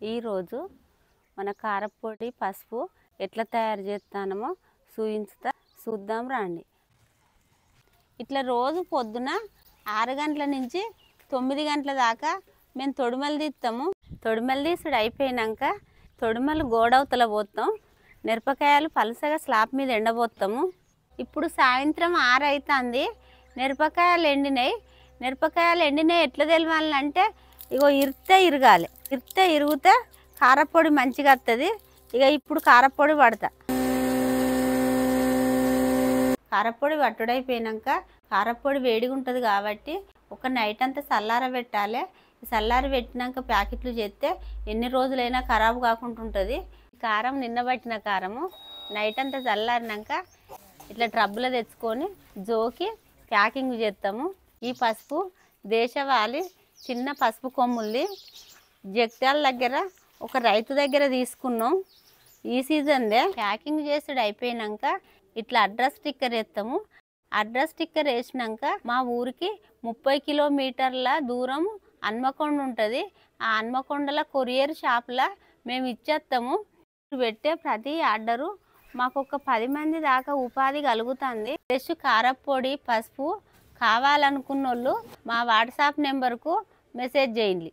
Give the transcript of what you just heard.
ఈరోజు మన కారపొడి పసుపు ఎట్లా తయారు చేస్తానమో చూద్దాం రండి. ఇట్లా రోజు పొద్దున 6 గంటల నుంచి 9 గంటల దాకా మేము తొడిమలు తీస్తాము. తొడిమలు తీసుడు అయిపోయినాక తొడిమలు గోడవతల పోతాం. మిరపకాయలు పలసగా స్లాబ్ మీద ఎండబోతాము. ఇప్పుడు సాయంత్రం 6 అవుతుంది. మిరపకాయలు ఎండినాయి ఎట్లా తెలవాలంటే ఇగో ఇరగాలి. ఇరిగితే కారపొడి మంచిగా వస్తుంది. ఇక ఇప్పుడు కారపొడి పడతా. కారపొడి పట్టుడైపోయినాక కారపొడి వేడిగా ఉంటుంది కాబట్టి ఒక నైట్ అంతా చల్లార పెట్టాలి. చల్లారి పెట్టినాక ప్యాకెట్లు చేస్తే ఎన్ని రోజులైనా ఖరాబు కాకుండా ఉంటుంది. కారం నిన్న పట్టిన కారము నైట్ అంతా చల్లారినాక ఇట్లా ట్రబ్బులో తెచ్చుకొని జోకి ప్యాకింగ్ చేస్తాము. ఈ పసుపు దేశవాళీ చిన్న పసుపు కొమ్ముల్ది జగిత్యాల దగ్గర ఒక రైతు దగ్గర తీసుకున్నాం. ఈ సీజన్దే ప్యాకింగ్ చేసుడు అయిపోయినాక ఇట్లా అడ్రస్ స్టిక్కర్ వేస్తాము. అడ్రస్ స్టిక్కర్ వేసినాక మా ఊరికి 30 కిలోమీటర్ల దూరం హన్మకొండ ఉంటుంది. ఆ హన్మకొండల కొరియర్ షాప్లో మేము ఇచ్చేస్తాము. పెట్టే ప్రతి ఆర్డరు మాకు ఒక 10 మంది దాకా ఉపాధి కలుగుతుంది. ఫ్రెష్ కారపొడి పసుపు కావాలనుకున్న వాళ్ళు మా వాట్సాప్ నెంబర్కు మెసేజ్ చేయండి.